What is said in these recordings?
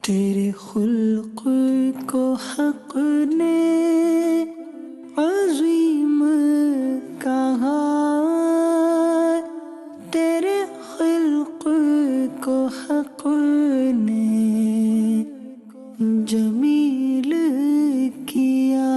تیرے خلق کو حق نے عظیم کہا، تیرے خلق کو حق نے جمیل کیا۔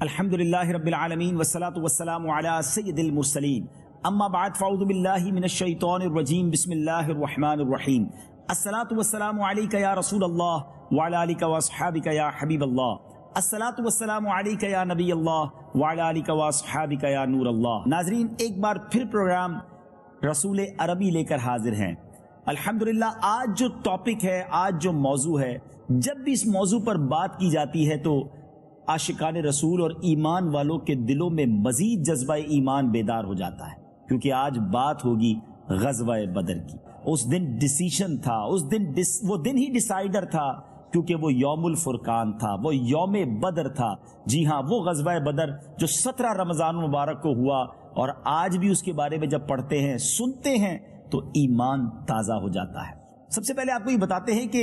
الحمدللہ رب العالمین والصلاة والسلام علی سید المرسلین، اما بعد فاعوذ باللہ من الشیطان الرجیم، بسم اللہ الرحمن الرحیم۔ الصلاة والسلام علیک یا رسول اللہ وعلی آلک واصحابک یا حبیب اللہ، الصلاة والسلام علیک یا نبی اللہ وعلی آلک واصحابک یا نور اللہ۔ ناظرین، ایک بار پھر پروگرام رسول عربی لے کر حاضر ہیں۔ الحمدللہ آج جو ٹاپک ہے، آج جو موضوع ہے، جب بھی اس موضوع پر بات کی جاتی ہے تو عاشقان رسول اور ایمان والوں کے دلوں میں مزید جذبہ ایمان بیدار ہو جاتا ہے، کیونکہ آج بات ہوگی غزوہ بدر کی۔ اس دن ڈیسیشن تھا، وہ دن ہی ڈیسائیڈر تھا، کیونکہ وہ یوم الفرقان تھا، وہ یوم بدر تھا۔ جی ہاں، وہ غزوہ بدر جو 17 رمضان مبارک کو ہوا، اور آج بھی اس کے بارے میں جب پڑھتے ہیں، سنتے ہیں تو ایمان تازہ ہو جاتا ہے۔ سب سے پہلے آپ کو یہ بتاتے ہیں کہ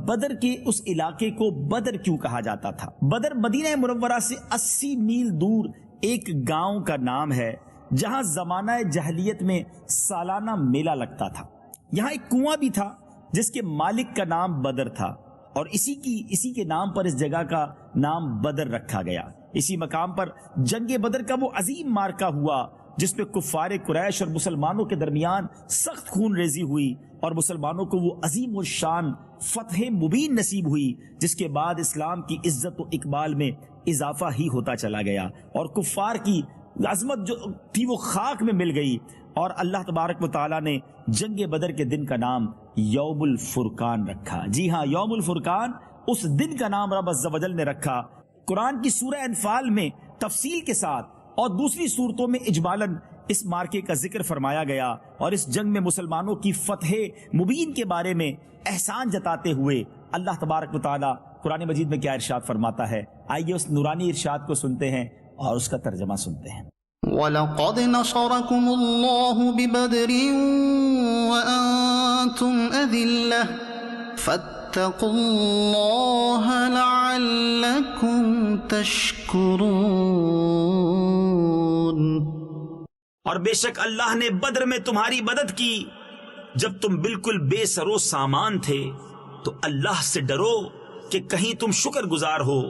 بدر کے اس علاقے کو بدر کیوں کہا جاتا تھا۔ بدر مدینہ منورہ سے 80 میل دور ایک گاؤں کا نام ہے، جہاں زمانہ جاہلیت میں سالانہ میلہ لگتا تھا۔ یہاں ایک کنواں بھی تھا جس کے مالک کا نام بدر تھا، اور اسی کے نام پر اس جگہ کا نام بدر رکھا گیا۔ اسی مقام پر جنگ بدر کا وہ عظیم مارکہ ہوا جس میں کفار قریش اور مسلمانوں کے درمیان سخت خون ریزی ہوئی، اور مسلمانوں کو وہ عظیم الشان فتح مبین نصیب ہوئی، جس کے بعد اسلام کی عزت و اقبال میں اضافہ ہی ہوتا چلا گیا، اور کفار کی عظمت جو تھی وہ خاک میں مل گئی، اور اللہ تبارک و تعالیٰ نے جنگ بدر کے دن کا نام یوم الفرقان رکھا۔ جی ہاں، یوم الفرقان اس دن کا نام رب عز و جل نے رکھا۔ قرآن کی سورہ انفال میں تفصیل کے ساتھ اور دوسری صورتوں میں اجمالاً اس مارکے کا ذکر فرمایا گیا، اور اس جنگ میں مسلمانوں کی فتح مبین کے بارے میں احسان جتاتے ہوئے اللہ تبارک و تعالیٰ قرآن مجید میں کیا ارشاد فرماتا ہے۔ آئیے اس نورانی ارشاد کو سنتے ہیں اور اس کا ترجمہ سنتے ہیں۔ وَلَقَدْ نَصَرَكُمُ اللَّهُ بِبَدْرٍ وَأَنْتُمْ أَذِلَّةٌ فَاتَّقُوا اللَّهَ لَعَلَّكُمْ تَشْكُرُونَ۔ اور بے شک اللہ نے بدر میں تمہاری مدد کی جب تم بالکل بے سر و سامان تھے، تو اللہ سے ڈرو کہ کہیں تم شکر گزار ہو۔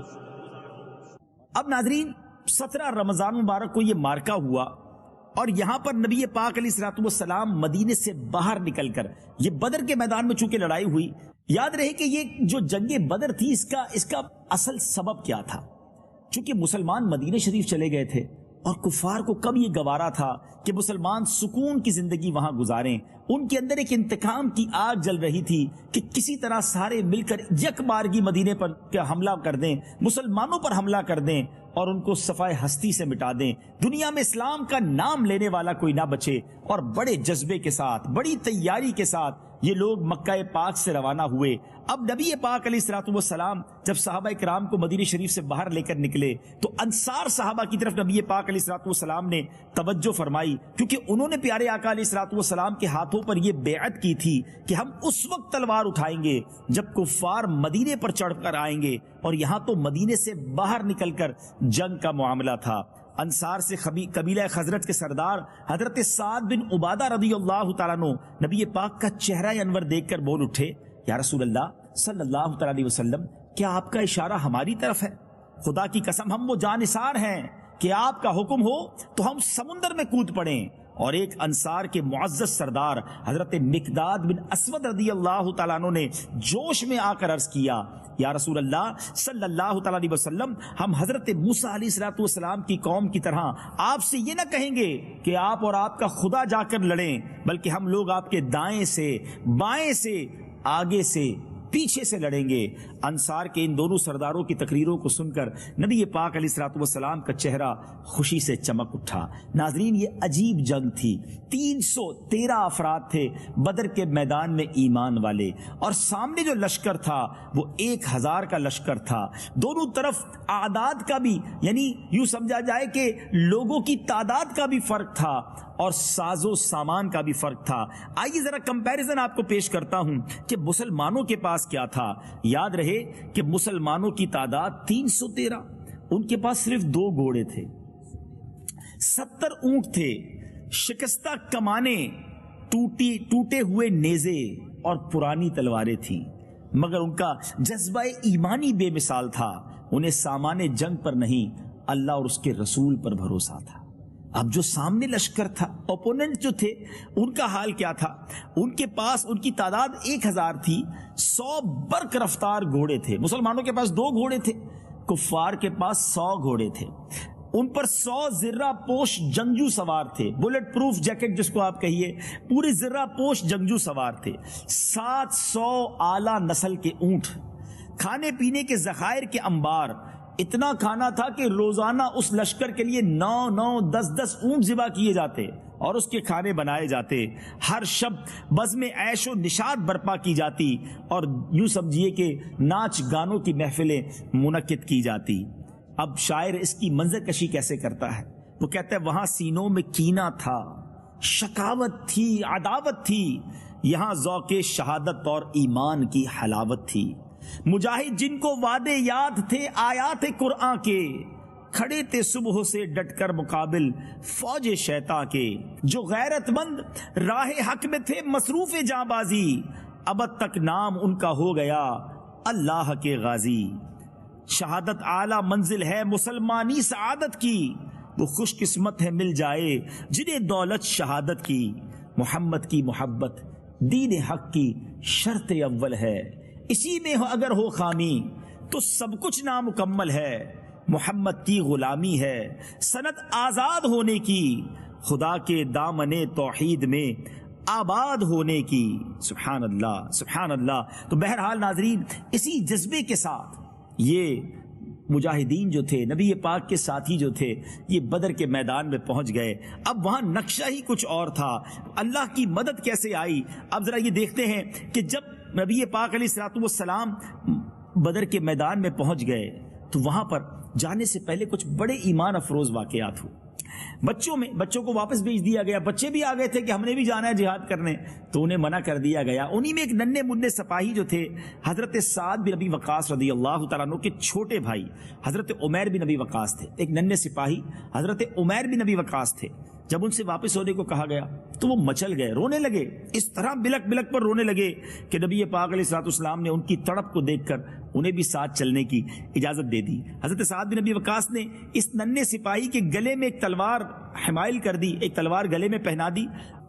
اب ناظرین، 17 رمضان مبارک کو یہ مارکہ ہوا، اور یہاں پر نبی پاک علیہ الصلوۃ والسلام مدینے سے باہر نکل کر، یہ بدر کے میدان میں چونکہ لڑائی ہوئی، یاد رہے کہ یہ جو جنگ بدر تھی، اس کا اصل سبب کیا تھا؟ چونکہ مسلمان مدینے شریف چلے گئے تھے، اور کفار کو کب یہ گوارا تھا کہ مسلمان سکون کی زندگی وہاں گزاریں۔ ان کے اندر ایک انتقام کی آگ جل رہی تھی کہ کسی طرح سارے مل کر یک بارگی مدینے پر حملہ کر دیں، مسلمانوں پر حملہ کر دیں، اور ان کو صفائے ہستی سے مٹا دیں، دنیا میں اسلام کا نام لینے والا کوئی نہ بچے۔ اور بڑے جذبے کے ساتھ، بڑی تیاری کے ساتھ یہ لوگ مکہ پاک سے روانہ ہوئے۔ اب نبی پاک علیہ الصلوۃ والسلام جب صحابہ کرام کو مدینہ شریف سے باہر لے کر نکلے، تو انصار صحابہ کی طرف نبی پاک علیہ الصلوۃ والسلام نے توجہ فرمائی، کیونکہ انہوں نے پیارے آقا علیہ الصلوۃ والسلام کے ہاتھوں پر یہ بیعت کی تھی کہ ہم اس وقت تلوار اٹھائیں گے جب کفار مدینے پر چڑھ کر آئیں گے، اور یہاں تو مدینے سے باہر نکل کر جنگ کا معاملہ تھا۔ انصار سے قبیلہ خزرج کے سردار حضرت سعد بن عبادہ رضی اللہ تعالیٰ عنہ نبی پاک کا چہرہ انور دیکھ کر بول اٹھے، یا رسول اللہ صلی اللہ تعالیٰ علیہ وسلم، کیا آپ کا اشارہ ہماری طرف ہے؟ خدا کی قسم ہم وہ جانثار ہیں کہ آپ کا حکم ہو تو ہم سمندر میں کود پڑیں۔ اور ایک انصار کے معزز سردار حضرت مقداد بن اسود رضی اللہ تعالیٰ عنہ نے جوش میں آ کر عرض کیا، یا رسول اللہ صلی اللہ تعالیٰ علیہ وسلم، ہم حضرت موسیٰ علیہ الصلوۃ والسلام کی قوم کی طرح آپ سے یہ نہ کہیں گے کہ آپ اور آپ کا خدا جا کر لڑیں، بلکہ ہم لوگ آپ کے دائیں سے، بائیں سے، آگے سے پیچھے سے لڑیں گے۔ انصار کے ان دونوں سرداروں کی تقریروں کو سن کر نبی پاک علیہ الصلوۃ والسلام کا چہرہ خوشی سے چمک اٹھا۔ ناظرین، یہ عجیب جنگ تھی۔ 313 افراد تھے بدر کے میدان میں ایمان والے، اور سامنے جو لشکر تھا وہ 1000 کا لشکر تھا۔ دونوں طرف اعداد کا بھی، یعنی یوں سمجھا جائے کہ لوگوں کی تعداد کا بھی فرق تھا اور ساز و سامان کا بھی فرق تھا۔ آئیے ذرا کمپیریزن آپ کو پیش کرتا ہوں کہ مسلمانوں کے پاس کیا تھا۔ یاد رہے کہ مسلمانوں کی تعداد 313، ان کے پاس صرف 2 گھوڑے تھے، 70 اونٹ تھے، شکستہ کمانیں، ٹوٹے ہوئے نیزے اور پرانی تلواریں تھیں، مگر ان کا جذبہ ایمانی بے مثال تھا۔ انہیں سامان جنگ پر نہیں، اللہ اور اس کے رسول پر بھروسہ تھا۔ اب جو سامنے لشکر تھا، اوپوننٹ جو تھے، ان کا حال کیا تھا؟ ان کے پاس ان کی تعداد 1000 تھی، 100 برق رفتار گھوڑے تھے۔ مسلمانوں کے پاس 2 گھوڑے تھے، کفار کے پاس 100 گھوڑے تھے۔ ان پر 100 زرہ پوش جنگجو سوار تھے، بلٹ پروف جیکٹ جس کو آپ کہیے، پورے زرہ پوش جنگجو سوار تھے۔ 700 اعلیٰ نسل کے اونٹ، کھانے پینے کے ذخائر کے انبار، اتنا کھانا تھا کہ روزانہ اس لشکر کے لیے 9 10 اونٹ ذبح کیے جاتے اور اس کے کھانے بنائے جاتے۔ ہر شب بزم عیش و نشاط برپا کی جاتی اور یوں سمجھیے کہ ناچ گانوں کی محفلیں منعقد کی جاتی۔ اب شاعر اس کی منظر کشی کیسے کرتا ہے؟ وہ کہتا ہے وہاں سینوں میں کینہ تھا، شکاوت تھی، عداوت تھی، یہاں ذوق شہادت اور ایمان کی حلاوت تھی۔ مجاہد جن کو وعدے یاد تھے آیات قرآن کے، کھڑے تھے صبح سے ڈٹ کر مقابل فوج شیطان کے۔ جو غیرت مند راہ حق میں تھے مصروف جاں بازی، ابد تک نام ان کا ہو گیا اللہ کے غازی۔ شہادت اعلیٰ منزل ہے مسلمانی سعادت کی، وہ خوش قسمت ہے مل جائے جنہیں دولت شہادت کی۔ محمد کی محبت دین حق کی شرط اول ہے، اسی میں اگر ہو خامی تو سب کچھ نامکمل ہے۔ محمد کی غلامی ہے سند آزاد ہونے کی، خدا کے دامن توحید میں آباد ہونے کی۔ سبحان اللہ، سبحان اللہ۔ تو بہرحال ناظرین، اسی جذبے کے ساتھ یہ مجاہدین جو تھے، نبی پاک کے ساتھی جو تھے، یہ بدر کے میدان میں پہنچ گئے۔ اب وہاں نقشہ ہی کچھ اور تھا، اللہ کی مدد کیسے آئی؟ اب ذرا یہ دیکھتے ہیں کہ جب نبی پاک علیہ الصلوۃ والسلام بدر کے میدان میں پہنچ گئے تو وہاں پر جانے سے پہلے کچھ بڑے ایمان افروز واقعات ہوئے۔ بچوں کو واپس بھیج دیا گیا۔ بچے بھی آ گئے تھے کہ ہم نے بھی جانا ہے جہاد کرنے، تو انہیں منع کر دیا گیا۔ انہی میں ایک ننھے منھے سپاہی جو تھے، حضرت سعد بن ابی وقاص رضی اللہ تعالیٰ عنہ کے چھوٹے بھائی حضرت عمیر بن ابی وقاص تھے۔ ایک ننھے سپاہی حضرت عمیر بن ابی وقاص تھے۔ جب ان سے واپس ہونے کو کہا گیا تو وہ مچل گئے، رونے لگے، اس طرح بلک بلک پر رونے لگے کہ نبی پاک علیہ الصلوۃ والسلام نے ان کی تڑپ کو دیکھ کر انہیں بھی ساتھ چلنے کی اجازت دے دی۔ حضرت سعد بن ابی وقاص نے اس ننھے سپاہی کے گلے میں ایک تلوار حمائل کر دی، ایک تلوار گلے میں پہنا دی۔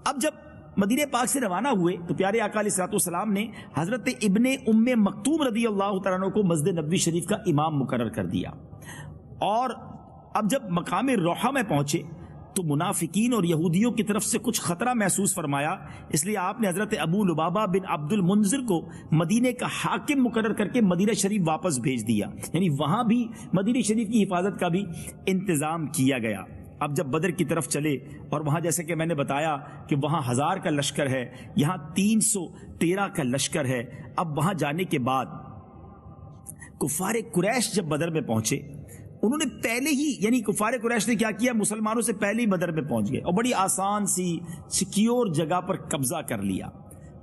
اب جب مدینہ پاک سے روانہ ہوئے تو پیارے آقا علیہ الصلوۃ والسلام نے حضرت ابن ام مکتوم رضی اللہ تعالیٰ عنہ کو مسجد نبوی شریف کا امام مقرر کر دیا۔ اور اب جب مقام روحہ میں پہنچے تو منافقین اور یہودیوں کی طرف سے کچھ خطرہ محسوس فرمایا، اس لیے آپ نے حضرت ابو لبابہ بن عبد المنذر کو مدینے کا حاکم مقرر کر کے مدینہ شریف واپس بھیج دیا، یعنی وہاں بھی مدینہ شریف کی حفاظت کا بھی انتظام کیا گیا۔ اب جب بدر کی طرف چلے اور وہاں جیسے کہ میں نے بتایا کہ وہاں 1000 کا لشکر ہے، یہاں 313 کا لشکر ہے۔ اب وہاں جانے کے بعد کفار قریش جب بدر میں پہنچے، انہوں نے پہلے ہی، یعنی کفار قریش نے کیا کیا، مسلمانوں سے پہلے ہی بدر میں پہنچ گئے اور بڑی آسان سی سیکیور جگہ پر قبضہ کر لیا۔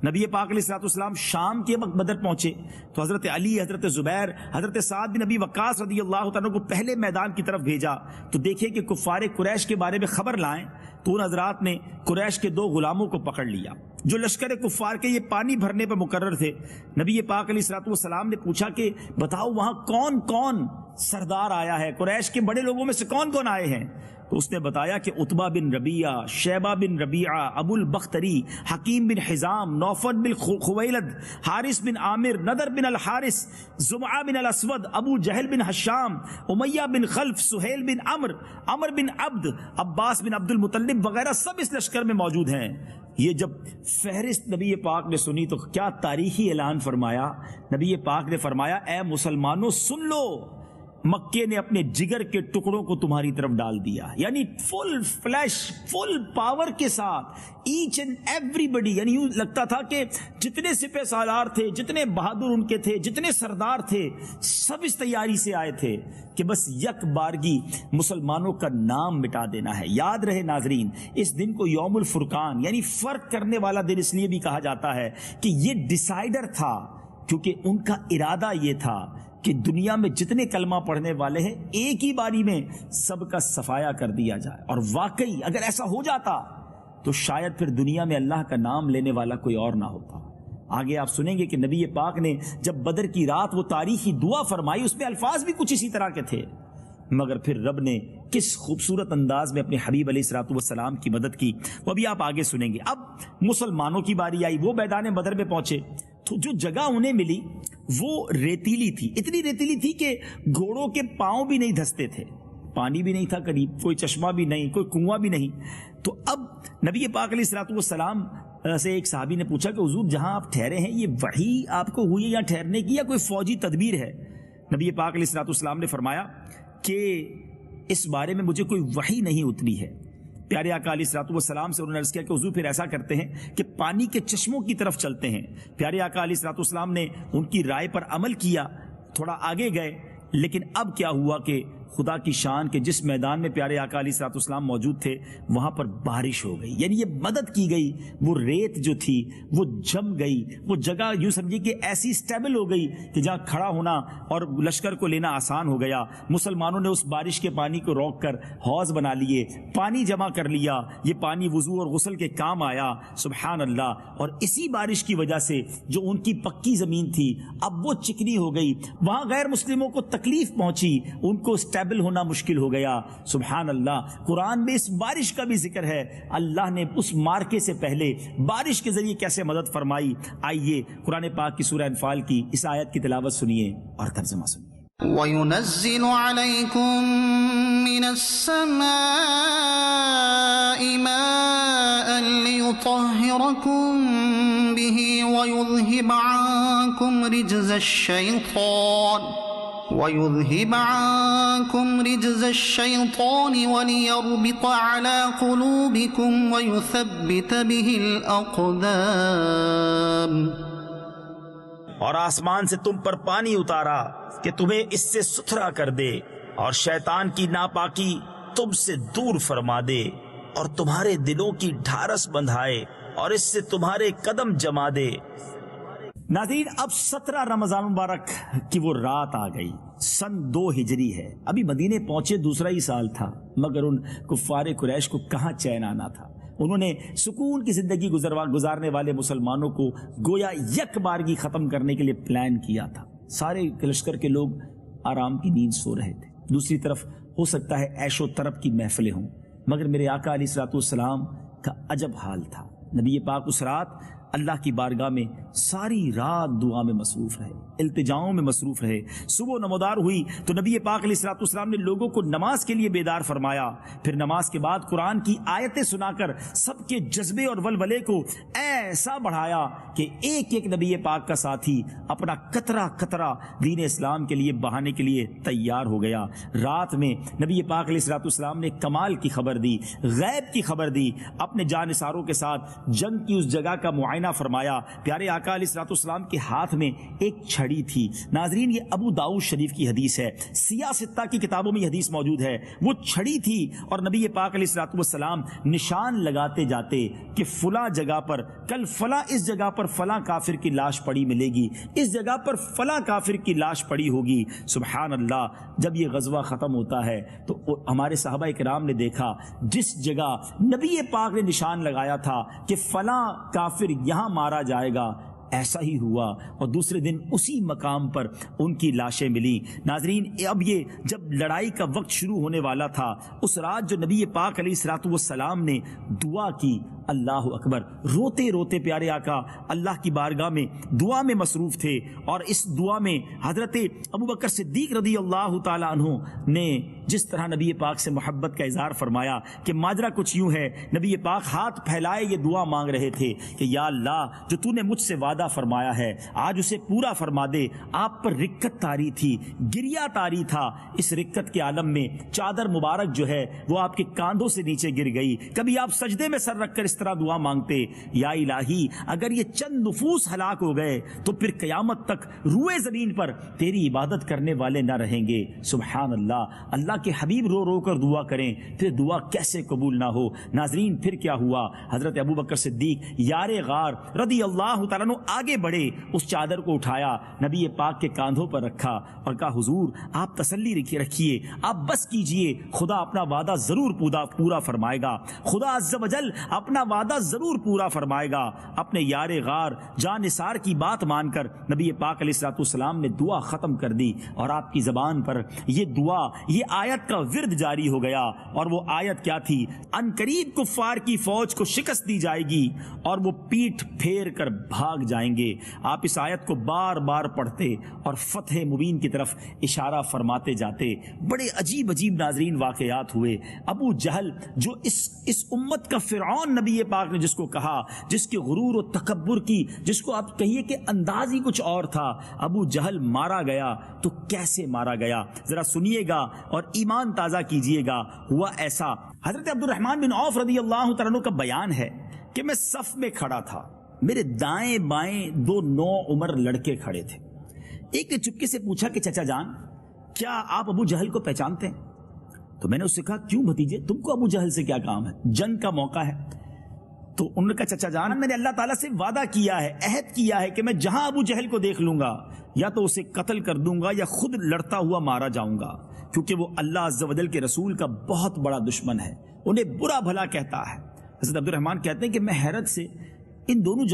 نبی پاک علیہ الصلوۃ والسلام شام کے وقت بدر پہنچے تو حضرت علی، حضرت زبیر، حضرت سعد بن ابی وقاص رضی اللہ تعالیٰ کو پہلے میدان کی طرف بھیجا تو دیکھے کہ کفار قریش کے بارے میں خبر لائیں، تو ان حضرات نے قریش کے 2 غلاموں کو پکڑ لیا جو لشکر کفار کے یہ پانی بھرنے پر مقرر تھے۔ نبی پاک علیہ الصلوۃ والسلام نے پوچھا کہ بتاؤ وہاں کون کون سردار آیا ہے، قریش کے بڑے لوگوں میں سے کون کون آئے ہیں؟ تو اس نے بتایا کہ عتبہ بن ربیعہ، شیبہ بن ربیعہ، ابو البختری، حکیم بن حزام، نوفل بن خویلد، حارث بن عامر، نضر بن الحارث، زمعہ بن الاسود، ابو جہل بن حشام، امیہ بن خلف، سہیل بن عمر، عمر بن عبد، عباس بن عبد المطلب وغیرہ سب اس لشکر میں موجود ہیں۔ یہ جب فہرست نبی پاک نے سنی تو کیا تاریخی اعلان فرمایا. نبی پاک نے فرمایا اے مسلمانوں سن لو، مکے نے اپنے جگر کے ٹکڑوں کو تمہاری طرف ڈال دیا. یعنی فل فلیش، فل پاور کے ساتھ ایچ اینڈ ایوری بڈی، یعنی یوں لگتا تھا کہ جتنے سپہ سالار تھے، جتنے بہادر ان کے تھے، جتنے سردار تھے، سب اس تیاری سے آئے تھے کہ بس یک بارگی مسلمانوں کا نام مٹا دینا ہے. یاد رہے ناظرین، اس دن کو یوم الفرقان یعنی فرق کرنے والا دن اس لیے بھی کہا جاتا ہے کہ یہ ڈیسائیڈر تھا، کیونکہ ان کا ارادہ یہ تھا کہ دنیا میں جتنے کلمہ پڑھنے والے ہیں ایک ہی باری میں سب کا صفایا کر دیا جائے. اور واقعی اگر ایسا ہو جاتا تو شاید پھر دنیا میں اللہ کا نام لینے والا کوئی اور نہ ہوتا. آگے آپ سنیں گے کہ نبی پاک نے جب بدر کی رات وہ تاریخی دعا فرمائی، اس میں الفاظ بھی کچھ اسی طرح کے تھے، مگر پھر رب نے کس خوبصورت انداز میں اپنے حبیب علیہ الصلوۃ والسلام کی مدد کی، وہ بھی آپ آگے سنیں گے. اب مسلمانوں کی باری آئی، وہ میدان بدر میں پہنچے تو جو جگہ انہیں ملی وہ ریتیلی تھی، اتنی ریتیلی تھی کہ گھوڑوں کے پاؤں بھی نہیں دھستے تھے، پانی بھی نہیں تھا قریب، کوئی چشمہ بھی نہیں، کوئی کنواں بھی نہیں. تو اب نبی پاک علیہ الصلوۃ والسلام سے ایک صحابی نے پوچھا کہ حضور جہاں آپ ٹھہرے ہیں یہ وحی آپ کو ہوئی ہے یا ٹھہرنے کی یا کوئی فوجی تدبیر ہے؟ نبی پاک علیہ الصلوۃ والسلام نے فرمایا کہ اس بارے میں مجھے کوئی وحی نہیں اتری ہے. پیارے آقا علیہ الصلوۃ والسلام سے انہوں نے عرض کیا کہ حضور پھر ایسا کرتے ہیں کہ پانی کے چشموں کی طرف چلتے ہیں. پیارے آقا علیہ الصلوۃ والسلام نے ان کی رائے پر عمل کیا، تھوڑا آگے گئے. لیکن اب کیا ہوا کہ خدا کی شان کے جس میدان میں پیارے آقا علیہ الصلوۃ والسلام موجود تھے وہاں پر بارش ہو گئی، یعنی یہ مدد کی گئی. وہ ریت جو تھی وہ جم گئی، وہ جگہ یوں سمجھیے کہ ایسی سٹیبل ہو گئی کہ جہاں کھڑا ہونا اور لشکر کو لینا آسان ہو گیا. مسلمانوں نے اس بارش کے پانی کو روک کر حوض بنا لیے، پانی جمع کر لیا، یہ پانی وضو اور غسل کے کام آیا. سبحان اللہ. اور اسی بارش کی وجہ سے جو ان کی پکی زمین تھی اب وہ چکنی ہو گئی، وہاں غیر مسلموں کو تکلیف پہنچی، ان کو اسٹیبل ہونا مشکل ہو گیا. سبحان اللہ. قرآن میں اس بارش کا بھی ذکر ہے، اللہ نے اس مارکے سے پہلے بارش کے ذریعے کیسے مدد فرمائی. آئیے قرآن پاک کی سورہ انفال کی اس آیت کی تلاوت سنیے اور ترجمہ سنیے. وَيُنَزِّلُ عَلَيْكُم مِّنَ السَّمَاءِ مَاءً لِّيُطَهِّرَكُم بِهِ وَيُذْهِبَ عَنكُمْ رِجْزَ الشَّيْطَانِ وَلِيَرْبِطَ عَلَى قُلُوبِكُمْ وَيُثَبِّتَ بِهِ الْأَقْدَامَ. اور آسمان سے تم پر پانی اتارا کہ تمہیں اس سے ستھرا کر دے اور شیطان کی ناپاکی تم سے دور فرما دے اور تمہارے دلوں کی ڈھارس بندھائے اور اس سے تمہارے قدم جما دے. ناظرین اب 17 رمضان مبارک کی وہ رات آ گئی، سن 2 ہجری ہے. ابھی مدینے پہنچے دوسرا ہی سال تھا، مگر ان کفار قریش کو کہاں چین آنا تھا. انہوں نے سکون کی زندگی گزارنے والے مسلمانوں کو گویا یک بارگی ختم کرنے کے لیے پلان کیا تھا. سارے لشکر کے لوگ آرام کی نیند سو رہے تھے. دوسری طرف ہو سکتا ہے عیش و طرب کی محفلیں ہوں، مگر میرے آقا علیہ الصلوۃ والسلام کا عجب حال تھا. نبی پاک اس رات اللہ کی بارگاہ میں ساری رات دعا میں مصروف رہے، التجاؤں میں مصروف رہے. صبح نمودار ہوئی تو نبی پاک علیہ الصلوۃ والسلام نے لوگوں کو نماز کے لیے بیدار فرمایا. پھر نماز کے بعد قرآن کی آیتیں سنا کر سب کے جذبے اور ولولے کو ایسا بڑھایا کہ ایک ایک نبی پاک کا ساتھی اپنا قطرہ قطرہ دین اسلام کے لیے بہانے کے لیے تیار ہو گیا. رات میں نبی پاک علیہ الصلوۃ والسلام نے کمال کی خبر دی، غیب کی خبر دی، اپنے جانثاروں کے ساتھ جنگ کی اس جگہ کا معائنہ فرمایا. پیارے آقا علیہ الصلوۃ والسلام کے ہاتھ میں ایک چھڑی تھی. ناظرین یہ ابو داؤد شریف کی حدیث ہے، سیاہ ستہ کی کتابوں میں یہ حدیث موجود ہے. وہ چھڑی تھی اور نبی پاک علیہ الصلوۃ والسلام نشان لگاتے جاتے کہ فلاں جگہ پر کل فلاں اس جگہ پر فلاں کافر کی لاش پڑی ملے گی، اس جگہ پر فلاں کافر کی لاش پڑی ہوگی. سبحان اللہ. جب یہ غزوہ ختم ہوتا ہے تو ہمارے صحابہ کرام نے دیکھا جس جگہ نبی پاک نے نشان لگایا تھا کہ فلاں کافر یہاں مارا جائے گا، ایسا ہی ہوا اور دوسرے دن اسی مقام پر ان کی لاشیں ملی. ناظرین اب یہ جب لڑائی کا وقت شروع ہونے والا تھا، اس رات جو نبی پاک علیہ الصلوۃ والسلام نے دعا کی اللہ اکبر، روتے روتے پیارے آقا اللہ کی بارگاہ میں دعا میں مصروف تھے، اور اس دعا میں حضرت ابوبکر صدیق رضی اللہ تعالی عنہ نے جس طرح نبی پاک سے محبت کا اظہار فرمایا کہ ماجرا کچھ یوں ہے، نبی پاک ہاتھ پھیلائے یہ دعا مانگ رہے تھے کہ یا اللہ جو تو نے مجھ سے وعدہ فرمایا ہے آج اسے پورا فرما دے۔ آپ پر رکت تاری تھی، گریا تاری تھا، اس رکت کے عالم میں چادر مبارک جو ہے وہ آپ کے کاندھوں سے نیچے گر گئی۔ کبھی آپ سجدے میں سر رکھ کر اس طرح دعا مانگتے، یا الہی اگر یہ چند نفوس ہلاک ہو گئے تو پھر قیامت تک روئے زمین پر تیری عبادت کرنے والے نہ رہیں گے۔ سبحان اللہ، اللہ کے حبیب رو رو کر دعا کریں پھر دعا کیسے قبول نہ ہو۔ ناظرین پھر کیا ہوا، حضرت ابوبکر صدیق یار غار رضی اللہ تعالیٰ عنہ آگے بڑھے، اس چادر کو اٹھایا، نبی پاک کے کاندھوں پر رکھا اور کہا حضور آپ تسلی رکھیے، آپ بس کیجئے، خدا اپنا وعدہ ضرور پورا فرمائے گا، خدا عز و جل اپنا وعدہ ضرور پورا فرمائے گا۔ اپنے یار غار جان نثار کی بات مان کر نبی پاک علیہ الصلوۃ والسلام نے دعا ختم کر دی، اور آپ کی زبان پر یہ دعا، یہ آیت کا ورد جاری ہو گیا۔ اور وہ آیت کیا تھی؟ ان قریب کفار کی فوج کو شکست دی جائے گی اور وہ پیٹھ پھیر کر بھاگ جائیں گے۔ آپ اس آیت کو بار بار پڑھتے اور فتح مبین کی طرف اشارہ فرماتے جاتے۔ بڑے عجیب عجیب ناظرین واقعات ہوئے۔ ابو جہل جو اس امت کا فرعون نبی پاک نے جس کو کہا، جس کے غرور و تکبر کی، جس کو آپ کہیے کہ انداز ہی کچھ اور تھا، ابو جہل مارا گیا تو کیسے مارا گیا ذرا سنیے گا اور ایمان تازہ کیجئے گا۔ ہوا ایسا، حضرت عبد الرحمن بن عوف رضی اللہ تعالیٰ عنہ کا بیان ہے کہ میں صف میں کھڑا تھا، میرے دائیں بائیں دو نوعمر لڑکے کھڑے تھے۔ ایک نے چپکے سے پوچھا کہ چچا جان کیا آپ ابو جہل کو پہچانتے ہیں؟ تو میں نے اس سے کہا کیوں بھتیجے، تم کو ابو جہل سے کیا کام ہے، جنگ کا موقع ہے۔ تو انہوں نے کہا چچا جان میں نے اللہ تعالیٰ سے وعدہ کیا ہے، عہد کیا ہے کہ میں جہاں ابو جہل کو دیکھ لوں گا یا تو اسے قتل کر دوں گا یا خود لڑتا ہوا مارا جاؤں گا، کیونکہ وہ اللہ عز و جل کے رسول کا بہت بڑا دشمن ہے، انہیں برا بھلا کہتا ہے۔ حضرت عبد الرحمن کہتے ہیں کہ میں حیرت سے ان دونوں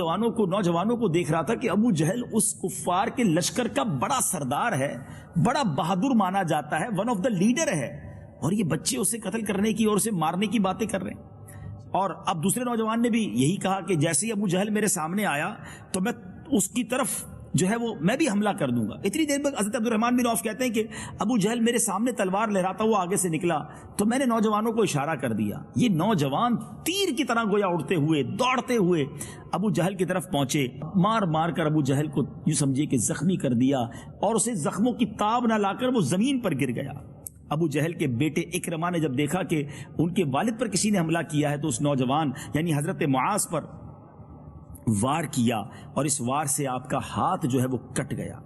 نوجوانوں کو دیکھ رہا تھا کہ ابو جہل اس کفار کے لشکر کا بڑا سردار ہے، بڑا بہادر مانا جاتا ہے، ون آف دا لیڈر ہے، اور یہ بچے اسے قتل کرنے کی اور اسے مارنے کی باتیں کر رہے ہیں۔ اور اب دوسرے نوجوان نے بھی یہی کہا کہ جیسے ہی ابو جہل میرے سامنے آیا تو میں اس کی طرف جو ہے وہ میں بھی حملہ کر دوں گا۔ اتنی دیر میں حضرت عبد الرحمن بن عوف کہتے ہیں کہ ابو جہل میرے سامنے تلوار لہراتا ہوا آگے سے نکلا تو میں نے نوجوانوں کو اشارہ کر دیا، یہ نوجوان تیر کی طرح گویا اڑتے ہوئے دوڑتے ہوئے ابو جہل کی طرف پہنچے، مار مار کر ابو جہل کو یوں سمجھے کہ زخمی کر دیا اور اسے زخموں کی تاب نہ لا کر وہ زمین پر گر گیا۔ ابو جہل کے بیٹے اکرمہ نے جب دیکھا کہ ان کے والد پر کسی نے حملہ کیا ہے تو اس نوجوان یعنی حضرت معاذ پر وار کیا اور اس وار سے آپ کا ہاتھ جو ہے وہ کٹ گیا۔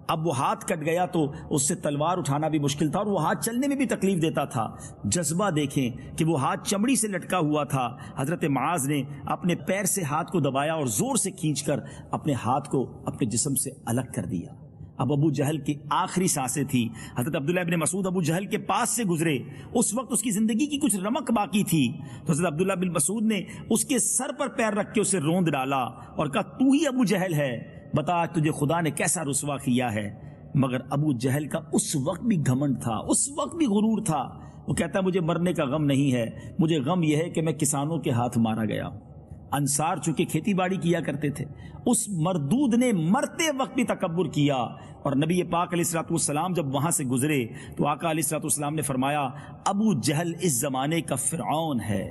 اب وہ ہاتھ کٹ گیا تو اس سے تلوار اٹھانا بھی مشکل تھا اور وہ ہاتھ چلنے میں بھی تکلیف دیتا تھا۔ جذبہ دیکھیں کہ وہ ہاتھ چمڑی سے لٹکا ہوا تھا۔ حضرت معاذ نے اپنے پیر سے ہاتھ کو دبایا اور زور سے کھینچ کر اپنے ہاتھ کو اپنے جسم سے الگ کر دیا۔ اب ابو جہل کی آخری سانسیں تھی۔ حضرت عبداللہ ابن مسعود ابو جہل کے پاس سے گزرے، اس وقت اس کی زندگی کی کچھ رمق باقی تھی، تو حضرت عبداللہ بن مسعود نے اس کے سر پر پیر رکھ کے اسے روند ڈالا اور کہا تو ہی ابو جہل ہے، بتا تجھے خدا نے کیسا رسوا کیا ہے۔ مگر ابو جہل کا اس وقت بھی گھمنڈ تھا، اس وقت بھی غرور تھا۔ وہ کہتا ہے مجھے مرنے کا غم نہیں ہے، مجھے غم یہ ہے کہ میں کسانوں کے ہاتھ مارا گیا۔ انصار چونکہ کھیتی باڑی کیا کرتے تھے، اس مردود نے مرتے وقت بھی تکبر کیا، اور نبی پاک علیہ الصلوۃ والسلام جب وہاں سے گزرے تو آقا علیہ الصلوۃ والسلام نے فرمایا ابو جہل اس زمانے کا فرعون ہے۔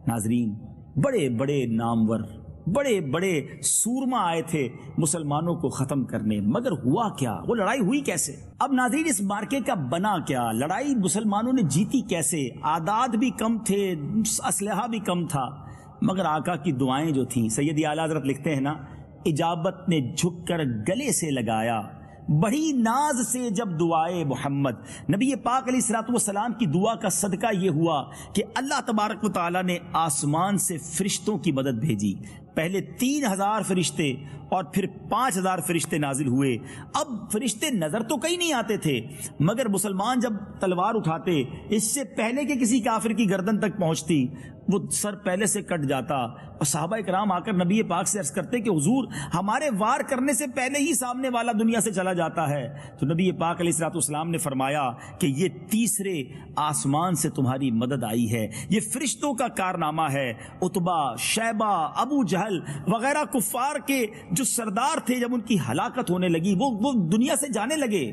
ناظرین بڑے بڑے نامور، بڑے بڑے سورما آئے تھے مسلمانوں کو ختم کرنے، مگر ہوا کیا؟ وہ لڑائی ہوئی کیسے؟ اب ناظرین اس مارکے کا بنا کیا؟ لڑائی مسلمانوں نے جیتی کیسے؟ اعداد بھی کم تھے، اسلحہ بھی کم تھا، مگر آقا کی دعائیں جو تھیں، سیدی اعلیٰ حضرت لکھتے ہیں نا، اجابت نے جھک کر گلے سے لگایا، بڑی ناز سے جب دعائے محمد۔ نبی پاک علیہ الصلوۃ والسلام کی دعا کا صدقہ یہ ہوا کہ اللہ تبارک و تعالیٰ نے آسمان سے فرشتوں کی مدد بھیجی، پہلے 3000 فرشتے اور پھر 5000 فرشتے نازل ہوئے. اب فرشتے نظر تو کہیں نہیں آتے تھے، مگر مسلمان جب تلوار اٹھاتے اس سے پہلے کہ کسی کافر کی گردن تک پہنچتی وہ سر پہلے سے کٹ جاتا، اور صحابہ کرام آ کر نبی پاک سے عرض کرتے کہ حضور ہمارے وار کرنے سے پہلے ہی سامنے والا دنیا سے چلا جاتا ہے. تو نبی پاک علیہ الصلوۃ والسلام نے فرمایا کہ یہ تیسرے آسمان سے تمہاری مدد آئی ہے، یہ فرشتوں کا کارنامہ ہے. عتبہ، شیبہ، ابو جہل وغیرہ کفار کے جو سردار تھے، جب ان کی ہلاکت ہونے لگی، وہ دنیا سے جانے لگے،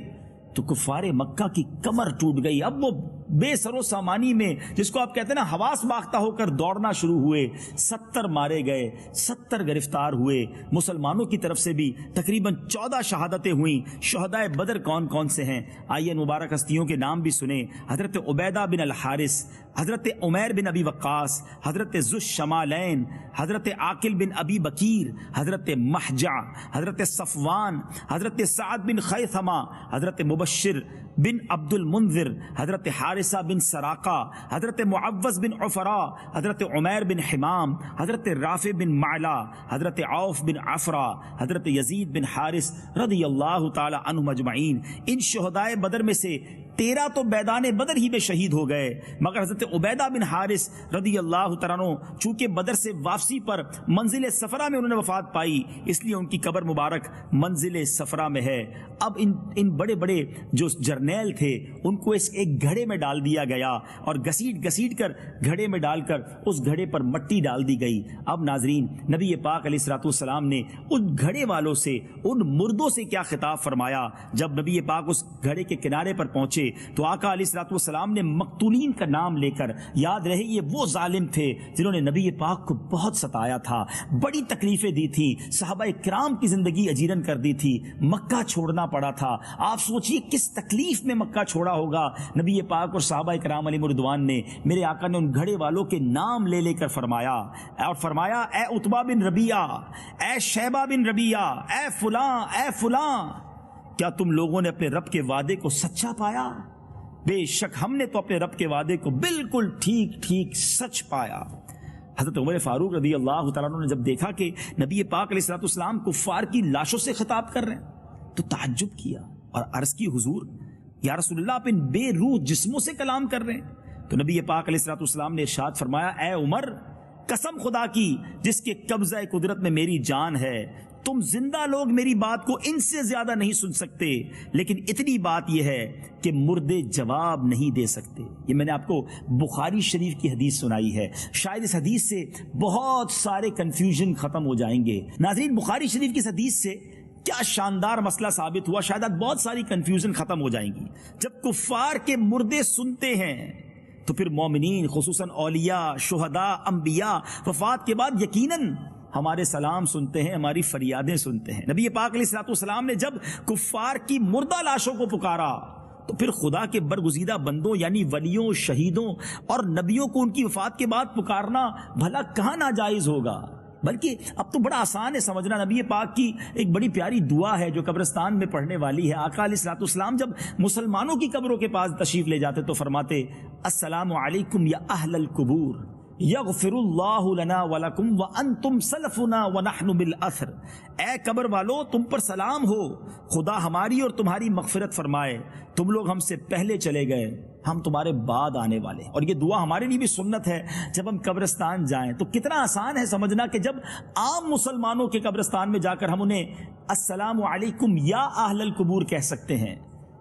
تو کفار مکہ کی کمر ٹوٹ گئی. اب وہ بے سر و سامانی میں، جس کو آپ کہتے ہیں نا حواس باختہ ہو کر دوڑنا شروع ہوئے. 70 مارے گئے، 70 گرفتار ہوئے. مسلمانوں کی طرف سے بھی تقریباً 14 شہادتیں ہوئیں. شہدائے بدر کون کون سے ہیں؟ آئیے مبارک ہستیوں کے نام بھی سنیں. حضرت عبیدہ بن الحارث، حضرت عمیر بن ابی وقاص، حضرت ذو الشمالین، حضرت عاقل بن ابی بکیر، حضرت محجع، حضرت صفوان، حضرت سعد بن خیثمہ، حضرت مبشر بن عبد المنذر، حضرت حارثہ بن سراقہ، حضرت معوذ بن عفرا، حضرت عمیر بن حمام، حضرت رافع بن معلا، حضرت عوف بن عفرا، حضرت یزید بن حارث رضی اللہ تعالی عنہم اجمعین. ان شہدائے بدر میں سے 13 تو میدان بدر ہی میں شہید ہو گئے، مگر حضرت عبیدہ بن حارث رضی اللہ تعالیٰ عنہ چونکہ بدر سے واپسی پر منزل صفرا میں انہوں نے وفات پائی، اس لیے ان کی قبر مبارک منزل صفرا میں ہے. اب ان بڑے بڑے جو جرنیل تھے ان کو اس ایک گھڑے میں ڈال دیا گیا اور گھسیٹ کر گھڑے میں ڈال کر اس گھڑے پر مٹی ڈال دی گئی. اب ناظرین، نبی پاک علیہ الصلوۃ والسلام نے ان گھڑے والوں سے، ان مردوں سے کیا خطاب فرمایا؟ جب نبی پاک اس گھڑے کے کنارے پر پہنچے تو آقا علیہ الصلوۃ والسلام نے مقتولین کا نام لے کر، یاد رہے یہ وہ ظالم تھے جنہوں نے نبی پاک کو بہت ستایا تھا، بڑی تکلیفیں دی تھی، صحابہ کرام کی زندگی اجیرن کر دی تھی، مکہ چھوڑنا پڑا تھا. آپ سوچئے کس تکلیف میں مکہ چھوڑا ہوگا نبی پاک اور صحابہ کرام علیہم رضوان نے. میرے آقا نے ان گھڑے والوں کے نام لے لے کر فرمایا، اور فرمایا اے عتبہ بن ربیعہ، اے شیبہ بن ربیعہ، اے فلاں، اے فلاں، کیا تم لوگوں نے اپنے رب کے وعدے کو سچا پایا؟ بے شک ہم نے تو اپنے رب کے وعدے کو بالکل ٹھیک سچ پایا. حضرت عمر فاروق رضی اللہ تعالیٰ عنہ نے جب دیکھا کہ نبی پاک علیہ الصلوۃ والسلام کفار کی لاشوں سے خطاب کر رہے ہیں تو تعجب کیا اور عرض کی حضور یا رسول اللہ آپ ان بے روح جسموں سے کلام کر رہے ہیں؟ تو نبی پاک علیہ الصلوۃ والسلام نے ارشاد فرمایا اے عمر، قسم خدا کی جس کے قبضہ قدرت میں میری جان ہے، تم زندہ لوگ میری بات کو ان سے زیادہ نہیں سن سکتے، لیکن اتنی بات یہ ہے کہ مردے جواب نہیں دے سکتے. یہ میں نے آپ کو بخاری شریف کی حدیث سنائی ہے، شاید اس حدیث سے بہت سارے کنفیوژن ختم ہو جائیں گے. ناظرین، بخاری شریف کی اس حدیث سے کیا شاندار مسئلہ ثابت ہوا، شاید بہت ساری کنفیوژن ختم ہو جائیں گی. جب کفار کے مردے سنتے ہیں تو پھر مومنین خصوصاً اولیاء، شہداء، انبیاء وفات کے بعد یقیناً ہمارے سلام سنتے ہیں، ہماری فریادیں سنتے ہیں. نبی پاک علیہ الصلوۃ والسلام نے جب کفار کی مردہ لاشوں کو پکارا تو پھر خدا کے برگزیدہ بندوں یعنی ولیوں، شہیدوں اور نبیوں کو ان کی وفات کے بعد پکارنا بھلا کہاں ناجائز ہوگا؟ بلکہ اب تو بڑا آسان ہے سمجھنا. نبی پاک کی ایک بڑی پیاری دعا ہے جو قبرستان میں پڑھنے والی ہے. آقا علیہ الصلوۃ والسلام جب مسلمانوں کی قبروں کے پاس تشریف لے جاتے تو فرماتے السلام علیکم یا اہل القبور یغفر اللہ لنا ولکم وانتم سلفنا ونحن بالاثر. اے قبر والو، تم پر سلام ہو، خدا ہماری اور تمہاری مغفرت فرمائے، تم لوگ ہم سے پہلے چلے گئے، ہم تمہارے بعد آنے والے. اور یہ دعا ہمارے لیے بھی سنت ہے. جب ہم قبرستان جائیں تو کتنا آسان ہے سمجھنا کہ جب عام مسلمانوں کے قبرستان میں جا کر ہم انہیں السلام علیکم یا اہل القبور کہہ سکتے ہیں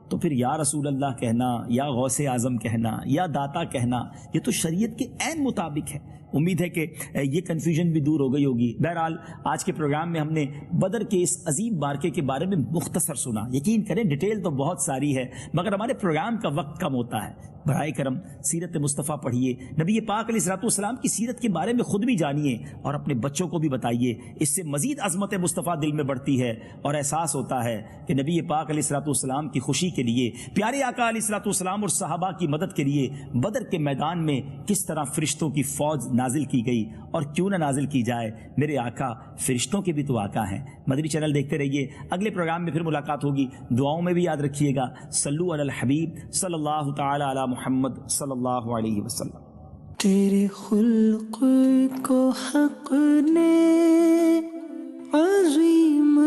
تو پھر یا رسول اللہ کہنا، یا غوث اعظم کہنا، یا داتا کہنا، یہ تو شریعت کے عین مطابق ہے. امید ہے کہ یہ کنفیوژن بھی دور ہو گئی ہوگی. بہرحال آج کے پروگرام میں ہم نے بدر کے اس عظیم مارکے کے بارے میں مختصر سنا. یقین کریں ڈیٹیل تو بہت ساری ہے مگر ہمارے پروگرام کا وقت کم ہوتا ہے. برائے کرم سیرت مصطفیٰ پڑھیے، نبی پاک علیہ الصلوۃ والسلام کی سیرت کے بارے میں خود بھی جانیے اور اپنے بچوں کو بھی بتائیے. اس سے مزید عظمت مصطفیٰ دل میں بڑھتی ہے اور احساس ہوتا ہے کہ نبی پاک علیہ الصلوۃ والسلام کی خوشی کے لیے، پیارے آقا علیہ الصلوۃ والسلام اور صحابہ کی مدد کے لیے بدر کے میدان میں کس طرح فرشتوں کی فوج نازل کی گئی اور کیوں نہ نازل کی جائے. میرے آقا فرشتوں کے بھی تو آقا ہیں. مدنی چینل دیکھتے رہیے. اگلے پروگرام میں پھر ملاقات ہوگی. دعاؤں میں بھی یاد رکھیے گا. صلو علی الحبیب صلی اللہ تعالی علی محمد صلی اللہ علیہ وسلم. تیرے خلق کو حق نے عظیم